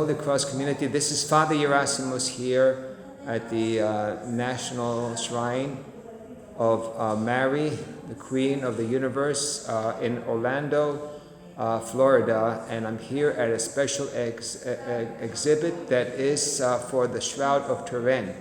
Holy Cross community. This is Father Gerasimos here at the National Shrine of Mary, the Queen of the Universe, in Orlando, Florida, and I'm here at a special exhibit that is for the Shroud of Turin.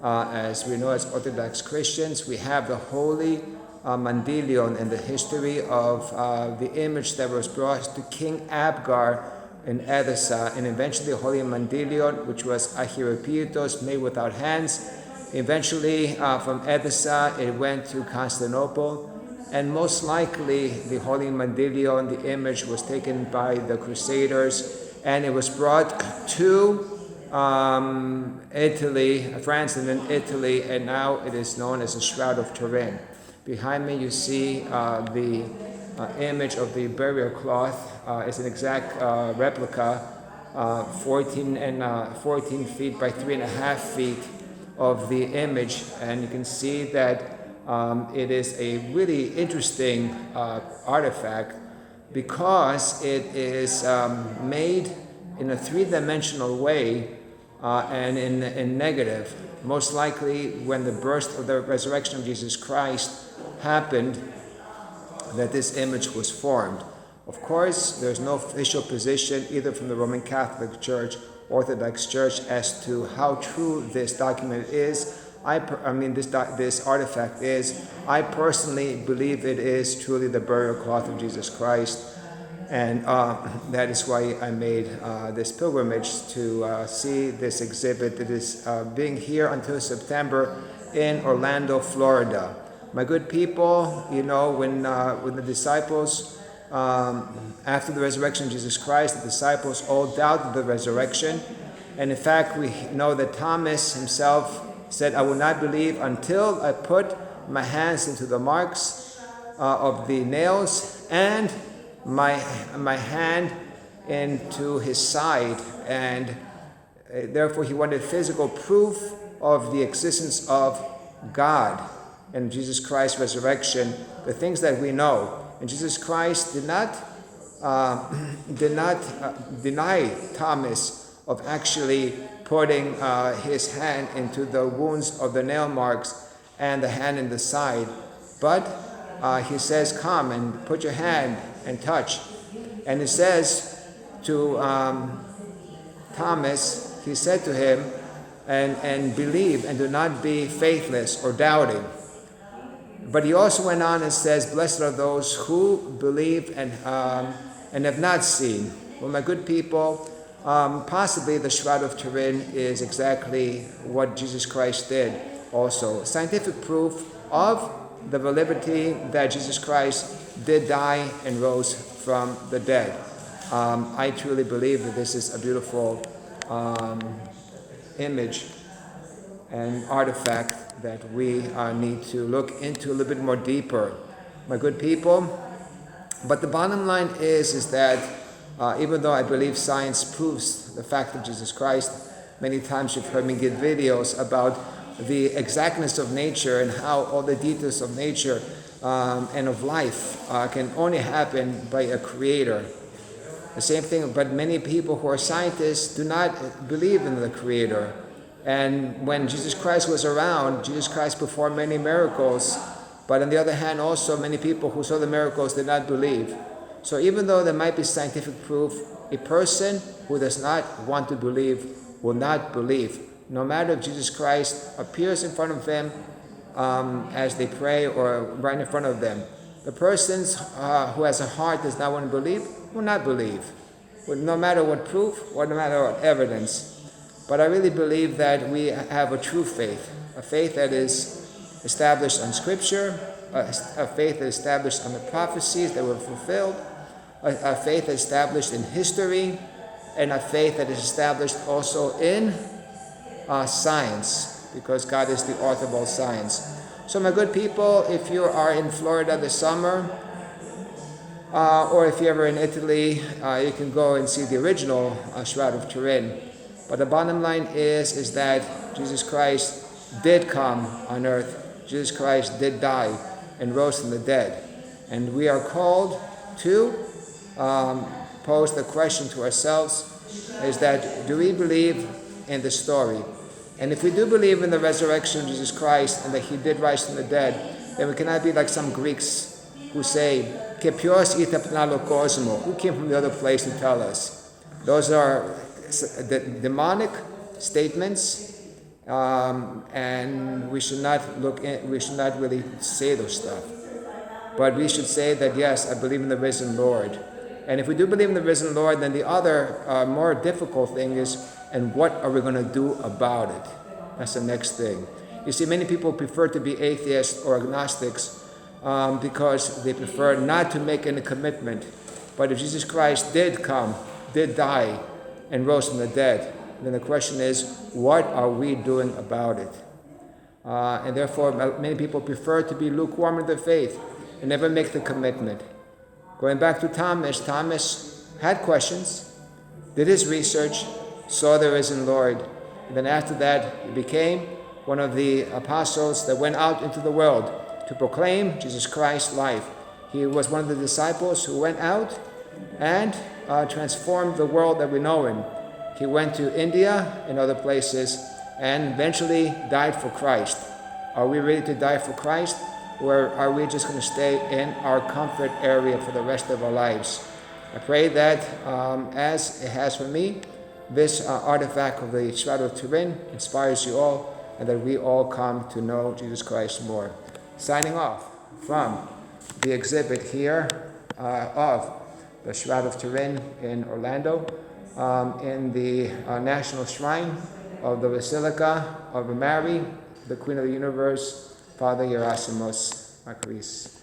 As we know as Orthodox Christians, we have the Holy Mandilion in the history of the image that was brought to King Abgar in Edessa, and eventually the Holy Mandilion, which was a hieropietos made without hands. Eventually, from Edessa, it went to Constantinople, and most likely the Holy Mandilion, the image, was taken by the Crusaders, and it was brought to Italy, France, and then Italy, and now it is known as the Shroud of Turin. Behind me, you see the image of the burial cloth. It's an exact replica, 14 feet by 3.5 feet of the image, and you can see that it is a really interesting artifact because it is made in a three-dimensional way and in negative. Most likely, when the birth of the resurrection of Jesus Christ happened, that this image was formed. Of course, there's no official position either from the Roman Catholic Church, Orthodox Church, as to how true this document is. This artifact is. I personally believe it is truly the burial cloth of Jesus Christ, and that is why I made this pilgrimage to see this exhibit that is being here until September in Orlando, Florida. My good people, you know, when the disciples, after the resurrection of Jesus Christ, the disciples all doubted the resurrection. And in fact, we know that Thomas himself said, "I will not believe until I put my hands into the marks of the nails and my hand into his side." And therefore, he wanted physical proof of the existence of God and Jesus Christ's resurrection, the things that we know. And Jesus Christ did not deny Thomas of actually putting his hand into the wounds of the nail marks and the hand in the side. But he says, "Come and put your hand and touch." And he says to Thomas, he said to him, and believe and do not be faithless or doubting. But he also went on and says, "Blessed are those who believe and have not seen." Well, my good people, possibly the Shroud of Turin is exactly what Jesus Christ did also. Scientific proof of the validity that Jesus Christ did die and rose from the dead. I truly believe that this is a beautiful image and artifact that we need to look into a little bit more deeper, my good people. But the bottom line is that even though I believe science proves the fact of Jesus Christ, many times you've heard me give videos about the exactness of nature and how all the details of nature and of life can only happen by a creator. The same thing, but many people who are scientists do not believe in the creator. And when Jesus Christ was around, Jesus Christ performed many miracles. But on the other hand, also many people who saw the miracles did not believe. So even though there might be scientific proof, a person who does not want to believe will not believe. No matter if Jesus Christ appears in front of them as they pray or right in front of them. The person who has a heart does not want to believe will not believe. No matter what proof or no matter what evidence. But I really believe that we have a true faith, a faith that is established on Scripture, a faith that is established on the prophecies that were fulfilled, a faith that is established in history, and a faith that is established also in science, because God is the author of all science. So my good people, if you are in Florida this summer, or if you're ever in Italy, you can go and see the original Shroud of Turin. But the bottom line is that Jesus Christ did come on earth. Jesus Christ did die and rose from the dead. And we are called to pose the question to ourselves, is that, do we believe in the story? And if we do believe in the resurrection of Jesus Christ and that he did rise from the dead, then we cannot be like some Greeks who say, "Ke pios ita pnalo cosmo," who came from the other place to tell us. Those are demonic statements, and we should not really say those stuff. But we should say that, yes, I believe in the risen Lord. And if we do believe in the risen Lord, then the other more difficult thing is, and what are we going to do about it? That's the next thing. You see, many people prefer to be atheists or agnostics because they prefer not to make any commitment. But if Jesus Christ did come, did die, and rose from the dead, then the question is, what are we doing about it? And therefore, many people prefer to be lukewarm in their faith and never make the commitment. Going back to Thomas, Thomas had questions, did his research, saw the risen Lord, and then after that, he became one of the apostles that went out into the world to proclaim Jesus Christ's life. He was one of the disciples who went out and transformed the world that we know him. He went to India and other places and eventually died for Christ. Are we ready to die for Christ? Or are we just going to stay in our comfort area for the rest of our lives? I pray that, as it has for me, this artifact of the Shroud of Turin inspires you all, and that we all come to know Jesus Christ more. Signing off from the exhibit here of the Shroud of Turin in Orlando, in the National Shrine of the Basilica of Mary, the Queen of the Universe, Father Gerasimos, Makris.